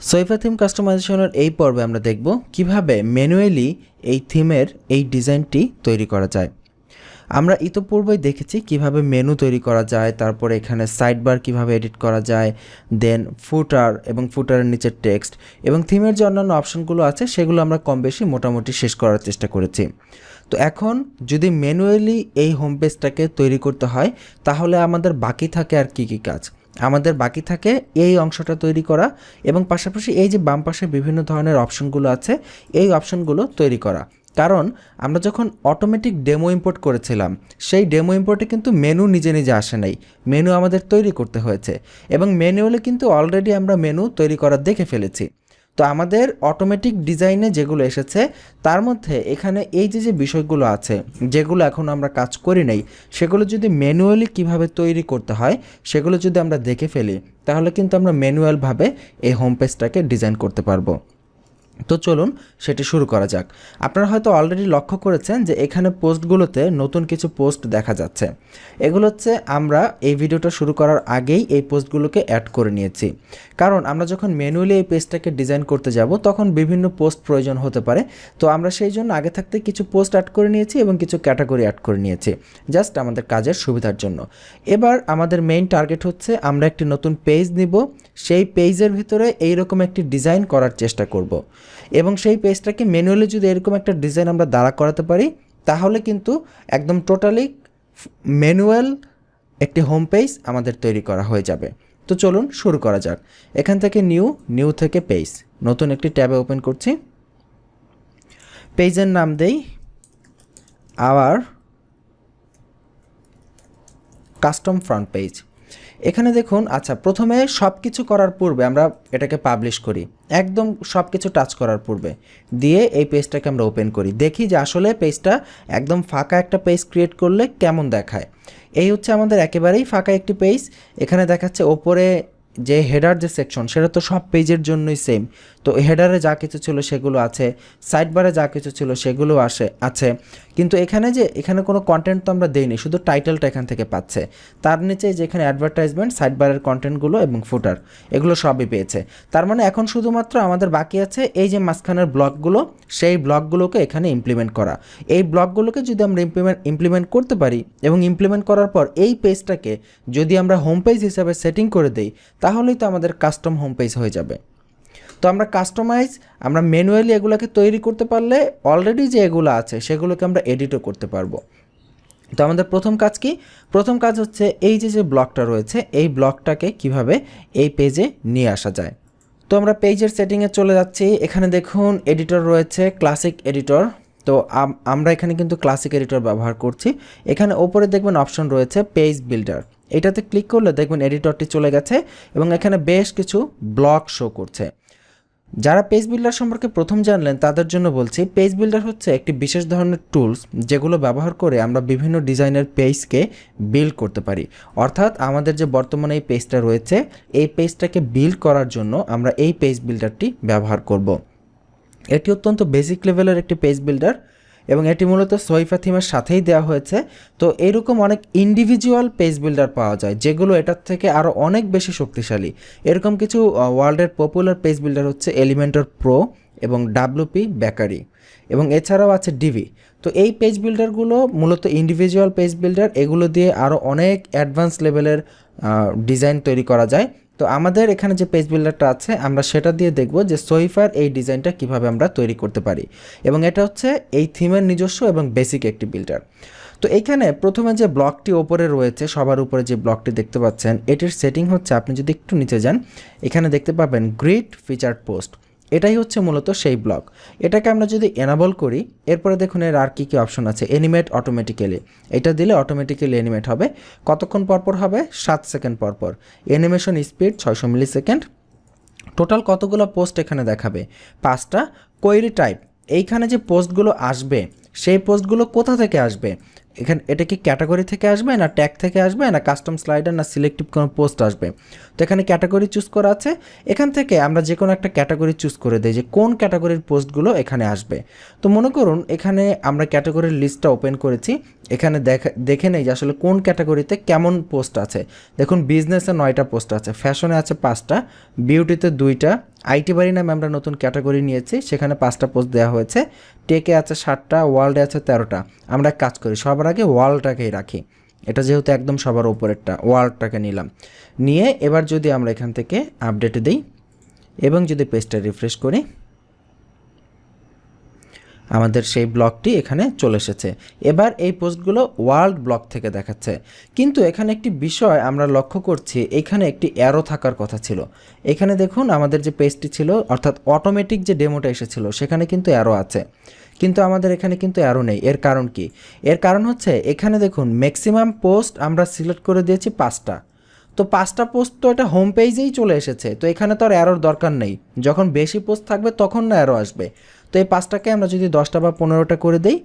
সোয়েফা theme কাস্টমাইজেশনের এই পর্বে আমরা দেখব কিভাবে ম্যানুয়ালি এই থিমের এই ডিজাইনটি তৈরি করা যায়। আমরা ইতোপূর্বেই দেখেছি কিভাবে মেনু তৈরি করা যায়, তারপরে এখানে সাইড বার কীভাবে এডিট করা যায়, দেন ফুটার এবং ফুটারের নিচের টেক্সট এবং থিমের যে অন্যান্য অপশনগুলো আছে সেগুলো আমরা কম বেশি মোটামুটি শেষ করার চেষ্টা করেছি। তো এখন যদি ম্যানুয়ালি এই হোম পেজটাকে তৈরি করতে হয় তাহলে আমাদের বাকি থাকে আর কী কাজ। আমাদের বাকি থাকে এই অংশটা তৈরি করা এবং পাশাপাশি এই যে বাম পাশে বিভিন্ন ধরনের অপশনগুলো আছে এই অপশনগুলো তৈরি করা। কারণ আমরা যখন অটোমেটিক ডেমো ইম্পোর্ট করেছিলাম সেই ডেমো ইম্পোর্টে কিন্তু মেনু নিজে নিজে আসে নাই, মেনু আমাদের তৈরি করতে হয়েছে এবং ম্যানুয়ালি কিন্তু অলরেডি আমরা মেনু তৈরি করা দেখে ফেলেছি। তো আমাদের অটোমেটিক ডিজাইনে যেগুলো এসেছে তার মধ্যে এখানে এই যে বিষয়গুলো আছে যেগুলো এখন আমরা কাজ করি নাই, সেগুলো যদি ম্যানুয়ালি কিভাবে তৈরি করতে হয় সেগুলো যদি আমরা দেখে ফেলি তাহলে কিন্তু আমরা ম্যানুয়ালভাবে এই হোম পেজটাকে ডিজাইন করতে পারবো। তো চলুন সেটি শুরু করা যাক। আপনারা হয়তো অলরেডি লক্ষ্য করেছেন যে এখানে পোস্টগুলোতে নতুন কিছু পোস্ট দেখা যাচ্ছে। এগুলো হচ্ছে আমরা এই ভিডিওটা শুরু করার আগেই এই পোস্টগুলোকে অ্যাড করে নিয়েছি, কারণ আমরা যখন ম্যানুয়ালি এই পেজটাকে ডিজাইন করতে যাব তখন বিভিন্ন পোস্ট প্রয়োজন হতে পারে। তো আমরা সেই জন্য আগে থাকতে কিছু পোস্ট অ্যাড করে নিয়েছি এবং কিছু ক্যাটাগরি অ্যাড করে নিয়েছি জাস্ট আমাদের কাজের সুবিধার জন্য। এবার আমাদের মেইন টার্গেট হচ্ছে আমরা একটি নতুন পেজ নিব, সেই পেজের ভিতরে এইরকম একটি ডিজাইন করার চেষ্টা করব এবং সেই পেজটাকে ম্যানুয়ালি যদি এরকম একটা ডিজাইন আমরা দাঁড়া করাতে পারি তাহলে কিন্তু একদম টোটালি ম্যানুয়াল একটি হোম পেজ আমাদের তৈরি করা হয়ে যাবে। তো চলুন শুরু করা যাক। এখান থেকে নিউ থেকে পেজ, নতুন একটি ট্যাবে ওপেন করছি। পেজের নাম দেই আওয়ার কাস্টম ফ্রন্ট পেজ। এখানে দেখুন, আচ্ছা প্রথমে সব কিছু করার পূর্বে আমরা এটাকে পাবলিশ করি, একদম সব কিছু টাচ করার পূর্বে দিয়ে এই পেজটাকে আমরা ওপেন করি, দেখি যে আসলে পেজটা একদম ফাঁকা একটা পেজ ক্রিয়েট করলে কেমন দেখায়। এই হচ্ছে আমাদের একেবারেই ফাঁকা একটি পেজ। এখানে দেখাচ্ছে ওপরে যে হেডার যে সেকশন সেটা তো সব পেজের জন্যই সেম, তো হেডারে যা কিছু ছিল সেগুলো আছে, সাইড বারে যা কিছু ছিল সেগুলো আছে, কিন্তু এখানে কোনো কন্টেন্ট তো আমরা দেইনি, শুধু টাইটেলটা এখান থেকে পাচ্ছে। তার নিচে যেখানে অ্যাডভার্টাইজমেন্ট, সাইড বারের কন্টেন্টগুলো এবং ফুটার এগুলো সবই পেয়েছে। তার মানে এখন শুধুমাত্র আমাদের বাকি আছে এই যে মাঝখানের ব্লকগুলো, সেই ব্লকগুলোকে এখানে ইমপ্লিমেন্ট করা। এই ব্লকগুলোকে যদি আমরা ইমপ্লিমেন্ট করতে পারি এবং ইমপ্লিমেন্ট করার পর এই পেজটাকে যদি আমরা হোম পেজ হিসাবে সেটিং করে দিই তাহলেই তো আমাদের কাস্টম হোম পেজ হয়ে যাবে। তো আমরা ম্যানুয়ালি এগুলোকে তৈরি করতে পারলে অলরেডি যে এগুলো আছে সেগুলোকে আমরা এডিটও করতে পারবো। তো আমাদের প্রথম কাজ কি? প্রথম কাজ হচ্ছে এই যে ব্লকটা রয়েছে এই ব্লকটাকে কিভাবে এই পেজে নিয়ে আসা যায়। তো আমরা পেজের সেটিংয়ে চলে যাচ্ছি। এখানে দেখুন এডিটর রয়েছে, ক্লাসিক এডিটর। তো আমরা এখানে কিন্তু ক্লাসিক এডিটর ব্যবহার করছি। এখানে ওপরে দেখবেন অপশন রয়েছে পেজ বিল্ডার, এটাতে ক্লিক করলে দেখবেন এডিটরটি চলে গেছে এবং এখানে বেশ কিছু ব্লক শো করছে। যারা পেজ বিল্ডার সম্পর্কে প্রথম জানলেন তাদের জন্য বলছি, পেজ বিল্ডার হচ্ছে একটি বিশেষ ধরনের টুলস যেগুলো ব্যবহার করে আমরা বিভিন্ন ডিজাইনের পেজকে বিল্ড করতে পারি। অর্থাৎ আমাদের যে বর্তমানে এই পেজটা রয়েছে এই পেজটাকে বিল্ড করার জন্য আমরা এই পেজ বিল্ডারটি ব্যবহার করব। এটি অত্যন্ত বেসিক লেভেলের একটি পেজ বিল্ডার এবং এটি মূলত সোয়েফা থিমের সাথেই দেওয়া হয়েছে। তো এরকম অনেক ইন্ডিভিজুয়াল পেজ বিল্ডার পাওয়া যায় যেগুলো এটার থেকে আরও অনেক বেশি শক্তিশালী। এরকম কিছু ওয়ার্ল্ডের পপুলার পেজ বিল্ডার হচ্ছে এলিমেন্টর প্রো এবং WP বেকারি এবং এছাড়াও আছে ডিভি। তো এই পেজ বিল্ডারগুলো মূলত ইন্ডিভিজুয়াল পেজ বিল্ডার, এগুলো দিয়ে আরও অনেক অ্যাডভান্স লেভেলের ডিজাইন তৈরি করা যায়। তো আমাদের এখানে যে পেজ বিল্ডারটা আছে আমরা সেটা দিয়ে দেখব যে সোয়েফার এই ডিজাইনটা কিভাবে আমরা তৈরি করতে পারি এবং এটা হচ্ছে এই থিমের নিজস্ব এবং বেসিক একটি বিল্ডার। তো এইখানে প্রথমে যে ব্লকটি ওপরে রয়েছে, সবার উপরে যে ব্লকটি দেখতে পাচ্ছেন, এটির সেটিং হচ্ছে আপনি যদি একটু নিচে যান এখানে দেখতে পাবেন গ্রিড ফিচার্ড পোস্ট। এটাই হচ্ছে মূলত সেই ব্লক। এটাকে আমরা যদি এনাবল করি এরপরে দেখুন এর আর কী অপশন আছে, অ্যানিমেট অটোমেটিক্যালি। এটা দিলে অটোমেটিক্যালি অ্যানিমেট হবে। কতক্ষণ পরপর হবে? 7 সেকেন্ড পরপর। Animation speed 600 millisecond. টোটাল কতগুলো পোস্ট এখানে দেখাবে? 5টা। কোয়েরি টাইপ, এইখানে যে পোস্টগুলো আসবে সেই পোস্টগুলো কোথা থেকে আসবে? এটা কি ক্যাটাগরি থেকে আসবে, না ট্যাগ থেকে আসবে, না কাস্টম স্লাইডার, না সিলেক্টিভ কোনো পোস্ট আসবে? তো এখানে ক্যাটাগরি চুজ করা আছে। এখান থেকে আমরা যে কোনো একটা ক্যাটাগরি চুজ করে দিই যে কোন ক্যাটাগরির পোস্টগুলো এখানে আসবে। তো মনে করুন এখানে আমরা ক্যাটাগরির লিস্টটা ওপেন করেছি, এখানে দেখে নেই যে আসলে কোন ক্যাটাগরিতে কেমন পোস্ট আছে। দেখুন বিজনেসে 9টা পোস্ট আছে, ফ্যাশনে আছে 5টা, বিউটিতে 2টা, আইটি বাড়ি নামে আমরা নতুন ক্যাটাগরি নিয়েছি, সেখানে 5টা পোস্ট দেওয়া হয়েছে, টেকে আছে 7টা, ওয়ার্ল্ডে আছে 13টা। আমরা এক কাজ করি, সবার আগে ওয়ার্ল্ডটাকেই রাখি, এটা যেহেতু একদম সবার উপরেরটা, ওয়ার্ল্ডটাকে নিলাম। নিয়ে এবার যদি আমরা এখান থেকে আপডেট দিই এবং যদি পেজটা রিফ্রেশ করি, আমাদের সেই ব্লকটি এখানে চলে এসেছে। এবার এই পোস্টগুলো ওয়ার্ল্ড ব্লক থেকে দেখাচ্ছে, কিন্তু এখানে একটি বিষয় আমরা লক্ষ্য করছি, এখানে একটি অ্যারো থাকার কথা ছিল। এখানে দেখুন আমাদের যে পেজটি ছিল, অর্থাৎ অটোমেটিক যে ডেমোটা এসেছিল, সেখানে কিন্তু অ্যারো আছে, কিন্তু আমাদের এখানে কিন্তু অ্যারো নেই। এর কারণ কি? এর কারণ হচ্ছে এখানে দেখুন ম্যাক্সিমাম পোস্ট আমরা সিলেক্ট করে দিয়েছি 5টা, তো 5টা পোস্ট তো এটা হোম পেজেই চলে এসেছে, তো এখানে তো আর অ্যারোর দরকার নেই। যখন বেশি পোস্ট থাকবে তখন না অ্যারো আসবে। তো এই 5টাকে আমরা যদি 10টা বা 15টা করে দেই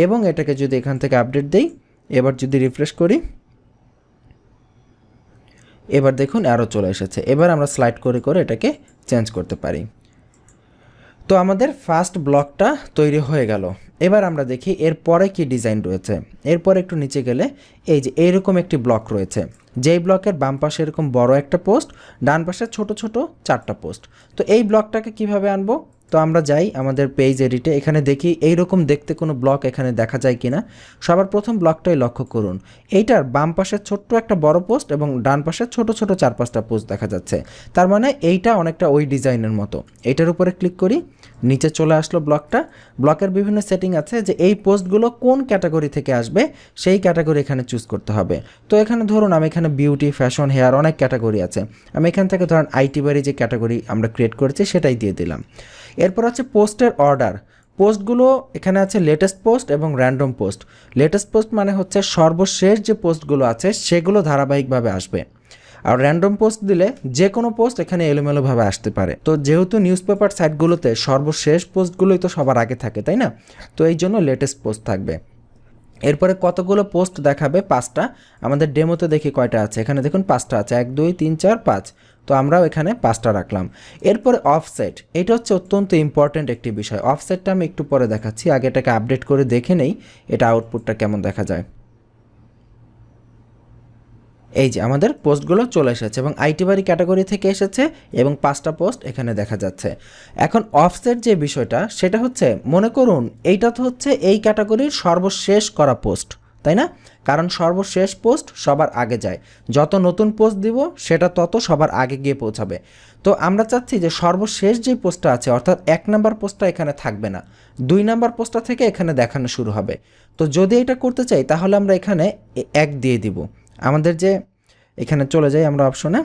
এবং এটাকে যদি এখান থেকে আপডেট দেই, এবার যদি রিফ্রেশ করি, এবার দেখুন অ্যারো চলে এসেছে। এবার আমরা স্লাইড করে করে এটাকে চেঞ্জ করতে পারি। তো আমাদের ফার্স্ট ব্লকটা তৈরি হয়ে গেল। এবার আমরা দেখি এরপরে কি ডিজাইন রয়েছে। এরপর একটু নিচে গেলে এই যে এইরকম একটি ব্লক রয়েছে, যেই ব্লকের বাম পাশে এরকম বড় একটা পোস্ট, ডান পাশে ছোট ছোট 4টা পোস্ট। তো এই ব্লকটাকে কিভাবে আনবো? তো আমরা যাই আমাদের পেজ এডিটে, এখানে দেখি এইরকম দেখতে কোনো ব্লক এখানে দেখা যায় কিনা। সবার প্রথম ব্লকটাই লক্ষ্য করুন, এইটার বাম পাশে ছোট্ট একটা বড় পোস্ট এবং ডান পাশে ছোট ছোট 4-5টা পোস্ট দেখা যাচ্ছে। তার মানে এইটা অনেকটা ওই ডিজাইনের মতো। এইটার উপরে ক্লিক করি, নিচে চলে আসলো ব্লকটা। ব্লকের বিভিন্ন সেটিং আছে যে এই পোস্টগুলো কোন ক্যাটাগরি থেকে আসবে, সেই ক্যাটাগরি এখানে চুজ করতে হবে। তো এখানে ধরুন আমি এখানে বিউটি, ফ্যাশন, হেয়ার অনেক ক্যাটাগরি আছে, আমি এখান থেকে ধরুন আইটি বাড়ি যে ক্যাটাগরি আমরা ক্রিয়েট করেছি সেটাই দিয়ে দিলাম। এরপর আছে পোস্টের অর্ডার। পোস্টগুলো এখানে আছে লেটেস্ট পোস্ট এবং র্যান্ডম পোস্ট। লেটেস্ট পোস্ট মানে হচ্ছে সর্বশেষ যে পোস্টগুলো আছে সেগুলো ধারাবাহিকভাবে আসবে, আর র্যান্ডম পোস্ট দিলে যে কোনো পোস্ট এখানে এলোমেলোভাবে আসতে পারে। তো যেহেতু নিউজ পেপার সাইটগুলোতে সর্বশেষ পোস্টগুলোই তো সবার আগে থাকে, তাই না? তো এই জন্য লেটেস্ট পোস্ট থাকবে। এরপরে কতগুলো পোস্ট দেখাবে? 5টা। আমাদের ডেমোতে দেখি কয়টা আছে, এখানে দেখুন 5টা আছে, 1 2 3 4 5। তো আমরাও এখানে 5টা রাখলাম। এরপরে অফসেট, এটা হচ্ছে অত্যন্ত ইম্পর্ট্যান্ট একটি বিষয়। অফসেটটা আমি একটু পরে দেখাচ্ছি, আগে এটাকে আপডেট করে দেখে নেই এটা আউটপুটটা কেমন দেখা যায়। এই যে আমাদের পোস্টগুলো চলে এসেছে এবং আইটি বাড়ি ক্যাটাগরি থেকে এসেছে এবং 5টা পোস্ট এখানে দেখা যাচ্ছে। এখন অফসেট যে বিষয়টা, সেটা হচ্ছে মনে করুন এইটা তো হচ্ছে এই ক্যাটাগরির সর্বশেষ করা পোস্ট, তাই না? কারণ সর্বশেষ পোস্ট সবার আগে যায়, যত নতুন পোস্ট দিব সেটা তত সবার আগে গিয়ে পৌঁছাবে। তো আমরা চাচ্ছি যে সর্বশেষ যে পোস্টটা আছে, অর্থাৎ 1 নাম্বার পোস্টটা এখানে থাকবে না, 2 নাম্বার পোস্টটা থেকে এখানে দেখানো শুরু হবে। তো যদি এটা করতে চাই তাহলে আমরা এখানে 1 দিয়ে দিব। আমাদের যে এখানে চলে যাই আমরা অপশনে,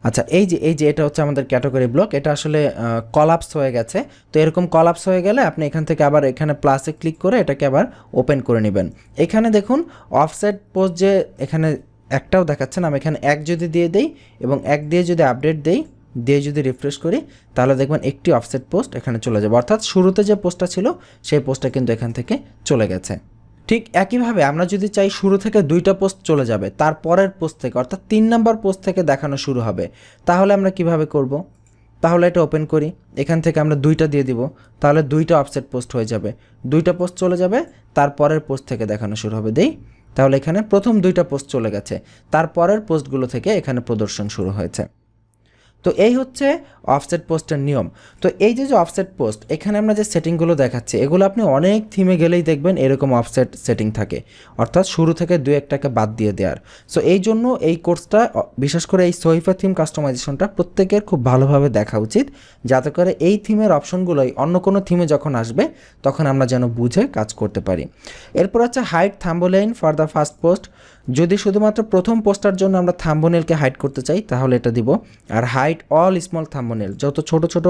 আচ্ছা এই যে এটা হচ্ছে আমাদের ক্যাটাগরি ব্লক, এটা আসলে কলাপস হয়ে গেছে। তো এরকম কলাপস হয়ে গেলে আপনি এখান থেকে আবার এখানে প্লাসে ক্লিক করে এটাকে আবার ওপেন করে নেবেন। এখানে দেখুন অফসেট পোস্ট যে এখানে একটাও দেখাচ্ছে না, আমি এখানে 1 যদি দিয়ে দেই এবং 1 দিয়ে যদি আপডেট দেই, দিয়ে যদি রিফ্রেশ করি, তাহলে দেখবেন একটি অফসেট পোস্ট এখানে চলে যাবে, অর্থাৎ শুরুতে যে পোস্টটা ছিল সেই পোস্টটা কিন্তু এখান থেকে চলে গেছে। ঠিক একইভাবে আমরা যদি চাই শুরু থেকে 2টা পোস্ট চলে যাবে, তারপরের পোস্ট থেকে অর্থাৎ 3 নাম্বার পোস্ট থেকে দেখানো শুরু হবে, তাহলে আমরা কিভাবে করব? তাহলে এটা ওপেন করি, এখান থেকে আমরা 2টা দিয়ে দিব, তাহলে 2টা অফসেট পোস্ট হয়ে যাবে, 2টা পোস্ট চলে যাবে, তারপরের পোস্ট থেকে দেখানো শুরু হবে। দেই, তাহলে এখানে প্রথম 2টা পোস্ট চলে গেছে, তারপরের পোস্টগুলো থেকে এখানে প্রদর্শন শুরু হয়েছে। তো এই হচ্ছে অফসেট পোস্টের নিয়ম। তো এই যে অফসেট পোস্ট, এখানে আমরা যে সেটিংগুলো দেখাচ্ছি এগুলো আপনি অনেক থিমে গেলেই দেখবেন এরকম অফসেট সেটিং থাকে, অর্থাৎ শুরু থেকে 2-1টাকে বাদ দিয়ে দেওয়ার। সো এই জন্য এই কোর্সটা, বিশেষ করে এই সহিফা থিম কাস্টমাইজেশনটা প্রত্যেকের খুব ভালোভাবে দেখা উচিত, যাতে করে এই থিমের অপশনগুলোই অন্য কোনো থিমে যখন আসবে তখন আমরা যেন বুঝে কাজ করতে পারি। এরপর হচ্ছে hide thumbnail for the first post. যদি শুধুমাত্র প্রথম পোস্টার জন্য আমরা থাম্বনেইলকে হাইড করতে চাই তাহলে এটা দিব। আর হাইড অল স্মল থাম্বনেইল, যত ছোট ছোট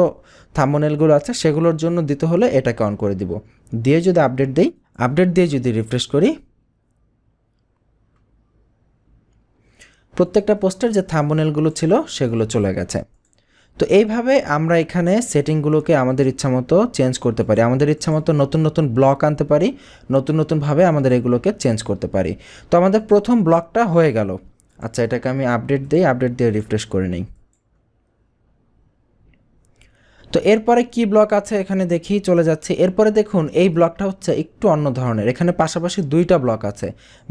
থাম্বনেইলগুলো আছে সেগুলোর জন্য দিতে হলে এটাকে অন করে দিব। দিয়ে যদি আপডেট দেই, আপডেট দিয়ে যদি রিফ্রেশ করি, প্রত্যেকটা পোস্টের যে থাম্বনেইলগুলো ছিল সেগুলো চলে গেছে। তো এইভাবে আমরা এখানে সেটিংগুলোকে আমাদের ইচ্ছামতো চেঞ্জ করতে পারি, আমাদের ইচ্ছামতো নতুন নতুন ব্লক আনতে পারি, নতুন নতুনভাবে আমাদের এগুলোকে চেঞ্জ করতে পারি। তো আমাদের প্রথম ব্লকটা হয়ে গেল। আচ্ছা, এটাকে আমি আপডেট দিই, আপডেট দিয়ে রিফ্রেশ করে নিই। তো এরপরে কি ব্লক আছে এখানে দেখি, চলে যাচ্ছে। এরপরে দেখুন এই ব্লকটা হচ্ছে একটু অন্য ধরনের। এখানে পাশাপাশি দুইটা ব্লক আছে,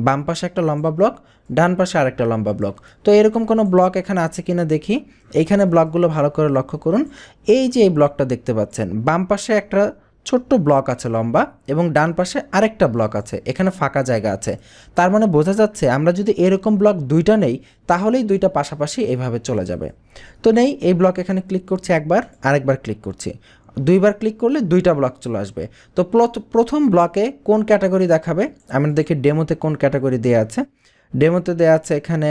বাম পাশে একটা লম্বা ব্লক, ডান পাশে আরেকটা লম্বা ব্লক। তো এরকম কোনো ব্লক এখানে আছে কিনা দেখি। এইখানে ব্লকগুলো ভালো করে লক্ষ্য করুন। এই যে এই ব্লকটা দেখতে পাচ্ছেন, বাম পাশে একটা ছোট্ট ব্লক আছে লম্বা এবং ডান পাশে আরেকটা ব্লক আছে, এখানে ফাঁকা জায়গা আছে। তার মানে বোঝা যাচ্ছে আমরা যদি এরকম ব্লক দুইটা নেই তাহলেই দুইটা পাশাপাশি এভাবে চলে যাবে। তো নেই, এই ব্লক এখানে ক্লিক করছি একবার, আরেকবার ক্লিক করছি, দুইবার ক্লিক করলে দুইটা ব্লক চলে আসবে। তো প্রথম ব্লকে কোন ক্যাটাগরি দেখাবে আমরা দেখি, ডেমোতে কোন ক্যাটাগরি দেওয়া আছে। ডেমোতে দেওয়া আছে এখানে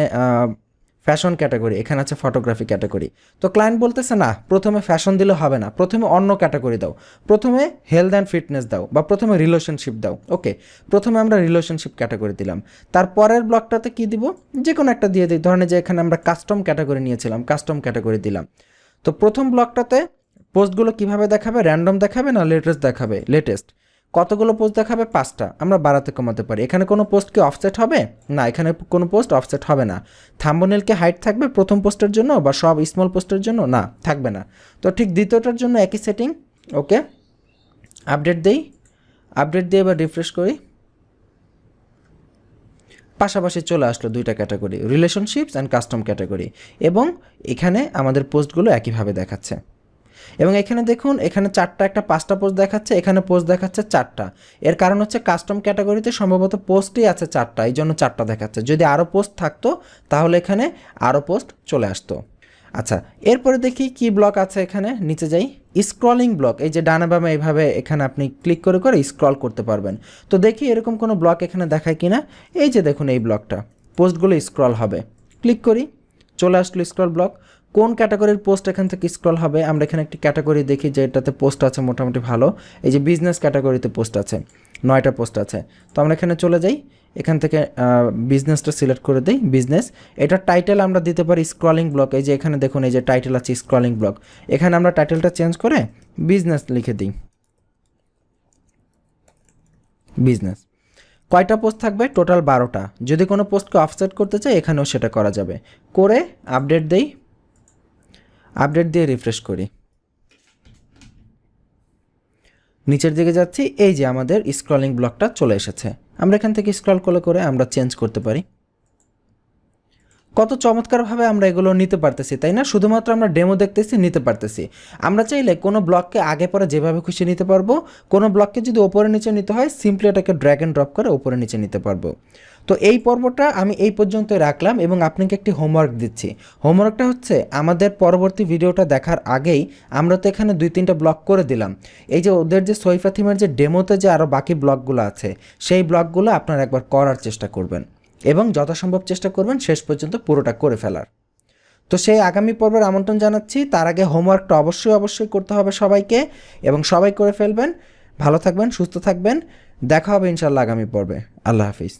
ফ্যাশন ক্যাটাগরি, এখানে আছে ফটোগ্রাফি ক্যাটাগরি। তো ক্লায়েন্ট বলতেছে না, প্রথমে ফ্যাশন দিলে হবে না, প্রথমে অন্য ক্যাটাগরি দাও, প্রথমে হেলথ অ্যান্ড ফিটনেস দাও, বা প্রথমে রিলেশনশিপ দাও। ওকে, প্রথমে আমরা রিলেশনশিপ ক্যাটাগরি দিলাম। তারপরের ব্লকটাতে কি দিব, যে কোনো একটা দিয়ে দিই। ধরেন যে এখানে আমরা কাস্টম ক্যাটাগরি নিয়েছিলাম, কাস্টম ক্যাটাগরি দিলাম। তো প্রথম ব্লকটাতে পোস্টগুলো কিভাবে দেখাবে, র্যান্ডম দেখাবে না লেটেস্ট দেখাবে? লেটেস্ট। কতগুলো পোস্ট দেখাবে? 5টা। আমরা বাড়াতে কমাতে পারি। এখানে কোনো পোস্ট কি অফসেট হবে? না, এখানে কোনো পোস্ট অফসেট হবে না। থাম্বনেল কি হাইট থাকবে প্রথম পোস্টের জন্য বা সব স্মল পোস্টের জন্য? না, থাকবে না। তো ঠিক দ্বিতীয়টার জন্য একই সেটিং। ওকে, আপডেট দেই, আপডেট দিয়ে এবার রিফ্রেশ করি। পাশাপাশি চলে আসলো দুইটা category, relationships and custom category, এবং এখানে আমাদের পোস্টগুলো একইভাবে দেখাচ্ছে। এবং এখানে দেখুন, এখানে 4টা, একটা 5টা পোস্ট দেখাচ্ছে, এখানে পোস্ট দেখাচ্ছে 4টা। এর কারণ হচ্ছে কাস্টম ক্যাটাগরিতে সম্ভবত পোস্টই আছে 4টা, এই জন্য 4টা দেখাচ্ছে। যদি আরও পোস্ট থাকতো তাহলে এখানে আরও পোস্ট চলে আসতো। আচ্ছা, এরপরে দেখি কি ব্লক আছে এখানে, নিচে যাই। স্ক্রলিং ব্লক, এই যে ডানে বামে এইভাবে এখানে আপনি ক্লিক করে করে স্ক্রল করতে পারবেন। তো দেখি এরকম কোনো ব্লক এখানে দেখায় কিনা। এই যে দেখুন এই ব্লকটা, পোস্টগুলো স্ক্রল হবে। ক্লিক করি, চলে আসলো স্ক্রল ব্লক। কোন ক্যাটাগরির পোস্ট এখান থেকে স্ক্রল হবে, আমরা এখানে একটি ক্যাটাগরি দেখি যে এটাতে পোস্ট আছে মোটামুটি ভালো। এই যে বিজনেস ক্যাটাগরিতে পোস্ট আছে, 9টা পোস্ট আছে। তো আমরা এখানে চলে যাই, এখান থেকে বিজনেসটা সিলেক্ট করে দিই, বিজনেস। এটার টাইটেল আমরা দিতে পারি স্ক্রলিং ব্লক। এই যে এখানে দেখুন, এই যে টাইটেল আছে স্ক্রলিং ব্লক, এখানে আমরা টাইটেলটা চেঞ্জ করে বিজনেস লিখে দিই, বিজনেস। কয়টা পোস্ট থাকবে? টোটাল 12টা। যদি কোনো পোস্টকে অফসেট করতে চাই এখানেও সেটা করা যাবে। করে আপডেট দেই, আপডেট দিয়ে রিফ্রেশ করি। নিচের দিকে যাচ্ছি, এই যে আমাদের স্ক্রলিং ব্লকটা চলে এসেছে। আমরা এখান থেকে স্ক্রল করে করে আমরা চেঞ্জ করতে পারি। কত চমৎকারভাবে আমরা এগুলো নিতে পারতেছি, তাই না? শুধুমাত্র আমরা ডেমো দেখতেছি, নিতে পারতেছি। আমরা চাইলে কোনো ব্লককে আগে পরে যেভাবে খুশি নিতে পারবো। কোনো ব্লককে যদি ওপরে নিচে নিতে হয় সিম্পলি এটাকে ড্র্যাগ অ্যান্ড ড্রপ করে ওপরে নিচে নিতে পারবো। তো এই পর্বটা আমি এই পর্যন্তই রাখলাম এবং আপনাকে একটি হোমওয়ার্ক দিচ্ছি। হোমওয়ার্কটা হচ্ছে, আমাদের পরবর্তী ভিডিওটা দেখার আগেই আমরা তো এখানে 2-3টা ব্লক করে দিলাম। এই যে ওদের যে সৈফা থিমের যে ডেমোতে যে আরও বাকি ব্লকগুলো আছে, সেই ব্লকগুলো আপনারা একবার করার চেষ্টা করবেন এবং যথাসম্ভব চেষ্টা করবেন শেষ পর্যন্ত পুরোটা করে ফেলার। তো সেই আগামী পর্বের আমন্ত্রণ জানাচ্ছি। তার আগে হোমওয়ার্কটা অবশ্যই করতে হবে সবাইকে, এবং সবাই করে ফেলবেন। ভালো থাকবেন, সুস্থ থাকবেন, দেখা হবে ইনশাল্লাহ আগামী পর্বে। আল্লাহ হাফিজ।